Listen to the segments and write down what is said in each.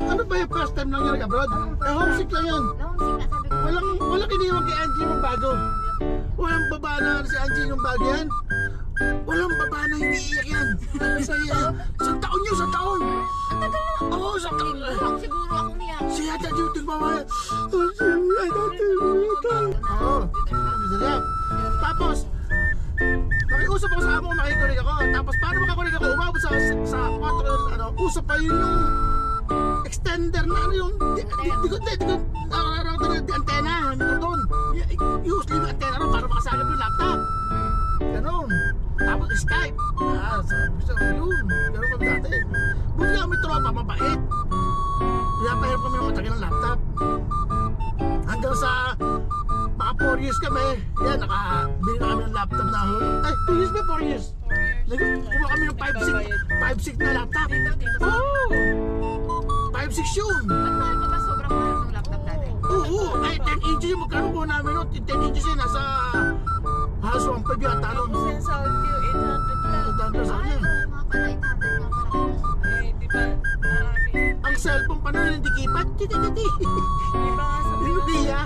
Ano ba yung first time lang yan nag-abroad? Homesick lang yan. Na-homesick na, sabi ko. Walang iniwan kay Angie ng bago. Walang baba na si Angie ng bago yan. Walang baba na hindi iyak yan. Masaya. Isang taon yun, isang taon. Ang tagal na. Oo, isang taon. Siguro ako niya. Siya dyan yung tingmama. Oo. Tapos, nakiusap ako sa amo, makikunig ako. Tapos, paano makakunig ako? Umabot sa control, usap pa yun yung extender na yung di antena, hindi ko doon. Use yung antena ron para makasagap yung laptop. Ganon. Tapos Skype. Sabi siya, yun. Ganon kami dati. Buti kami tropa, mabait. Pinapahirap kami ng matagin ng laptop. Hanggang sa mga 4 years kami. Yan, nakabili na kami ng laptop na. Ay, 2 years ba? 4 years? Kuha kami ng 5.6 na laptop. Oo! 5.6 yun. Ba't mahal pa ba? Sobrang mahal ng laptop natin. Oo! Ay, 10 inches yung magkano po namin. 10 inches yun, nasa halos 1.5 yata. Ako sa Saudi, 800 lang. 800 sa Ay, akin. mga pala 800 nga para. Eh, di ba, marami. Ang cellphone pa nun, hindi kipat. Titi-titi. Di ba nga sa Yung Nokia.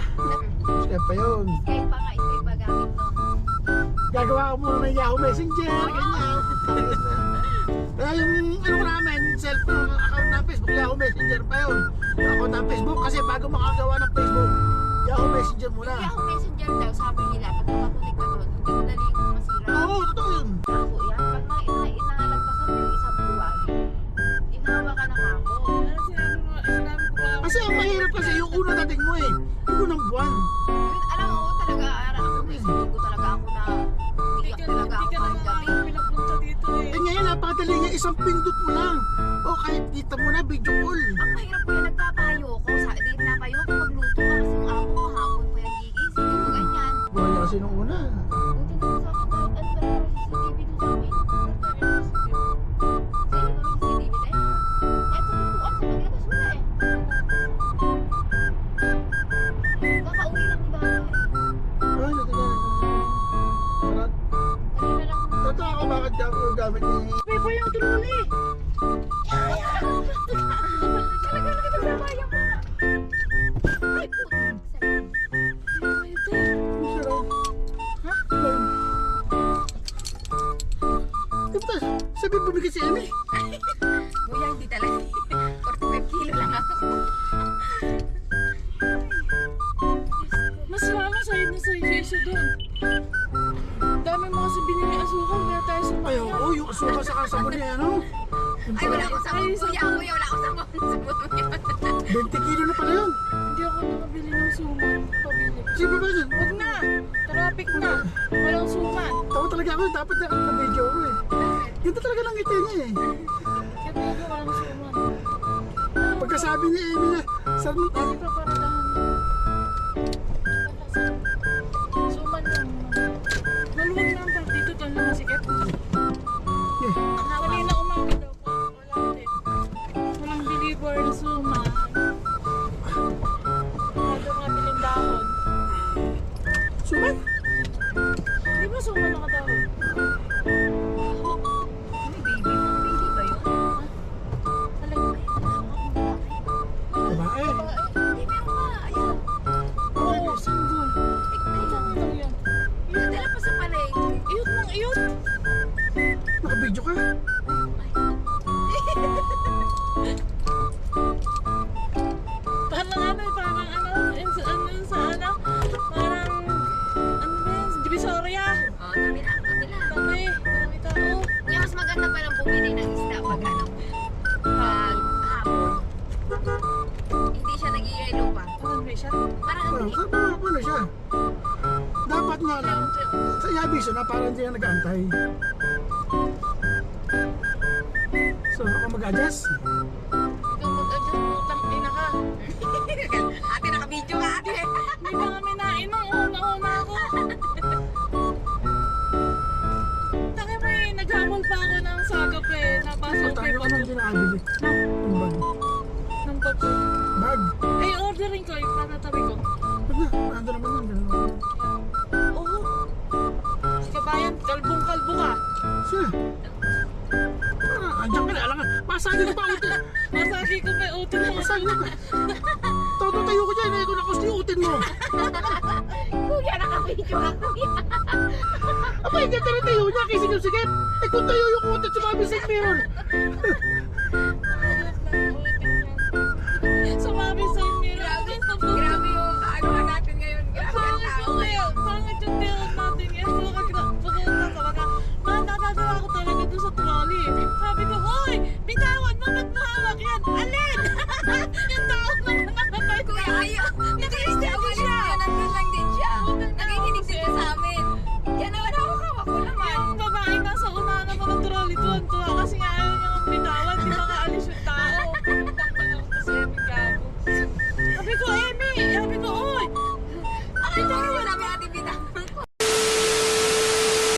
Skype pa yun. Skype pa nga, Skype pa gamit nun. Gagawa ko muna ng Yahoo Messenger. Ganyan. Kaya yung namin, cellphone account ng Facebook, Yahoo Messenger pa yun. Yung account ng Facebook, kasi bago makagawa ng Facebook, Yahoo Messenger muna. Yahoo Messenger daw, sabi nila, pag makakunik ka doon, hindi madali yung masira. Oo, totoo yun. Ako yan, pag mga inalagpasan mo yung isang buwan, inawa ka na kako. Ano sinabi ko ba? Kasi ang mahirap kasi yung unang dating mo eh. Yung unang buwan. Yun, alam mo talaga, ako mismo ko talaga ako na iyak talaga ako ang gabi. Pinapunta dito eh. Eh ngayon, napakadali nga, isang pindot mo lang. O kahit kita mo na, video call. Ang mahirap ko yan, nagpapayo ko. Di pinapayo ko magluto ka kasi yung amo ko hapon ko yung gigising. Yung ganyan. Buwan kasi nung una. Buti na sa akin kahit ano pero CCTV doon sa amin. Sa inyo kami CCTV din? Kahit sa pintuan, sa paglabas wala eh. Kakauwi lang ni Bata eh. Ay, natiga. Kanina lang. Totoo ako bakit gamit ni... Bebo yung trolley. Talaga nakipagsabayan pa. Ay, putin. Diba, sabi bumigay si Emmy. Kuya, hindi talaga. 45 kilo lang ako. Mas lalo sa'yo na sa Jesu doon. Dami mo kasi binili asukal kaya tayo sa Ay, oo, yung asukal sa kasabon niya, ano? Ay, wala akong sabon. Kuya, wala akong sabon. Sabon mo yun. 20 kilo na pala yun. Hindi ako nakabili ng suman. Pabili. Sige ba yun? Huwag na. Traffic na. Walang suman. Tawa talaga ako, dapat na video ko eh. Ganda talaga ng ngiti niya eh. Kaya talaga walang suman. Pagkasabi ni Emmy na, saan mo Hindi pa para dahan. Suman lang. Maluwag na ang part dito. Doon lang masikip. Eh, Kanina umaga daw po. Wala din. Walang deliver na suman. Wala daw nga biling dahon. suman? Di ba suman nakatawag? Ano, baby? Baby ba yun? Babae. Hindi, meron pa. Ayan. Oo, sanggol. Ay, Saan daw yan? nadala pa sa palengke. Iyot ng iyot. Nakabidyo ka? Parang ano, parang Divisoria. Oo, tabi lang. Tabi, dami tao. Kaya mas maganda pa lang bumili ng isda pag pag hapon. Hindi siya nag-yellow pa. Tabi siya. Parang Ano, hindi. ano siya? Dapat nga lang, sa yabiso na parang hindi na nag-aantay. So, ako mag-adjust. Ikaw mag-adjust mo, tangina ka. Ate, naka-video ka ate. Hindi pa kami nainom, una-una ako. Taki mo eh, naghamon pa ako ng sagap eh. Napasok Tayo may ka nang ginabili. Ang bag. ng bato. Bag. Eh, ordering ko, yung patatabi ko. Wag na, ando naman yun. Ganun naman. Oo. Si kabayan, kalbong-kalbo ka. Siya. Andiyan ka na, alam ka. Pasagin ka pa. Masagi ko pa yung utin mo. Masaya na. Todo tayo ko dyan, eh, kung nakos utin mo. Kuya, nakabidyo ka, kuya. Abay, ganda na tayo niya, kisigil-sigit. Eh, kung tayo yung utin, sumami sa meron. Sumami sa'yo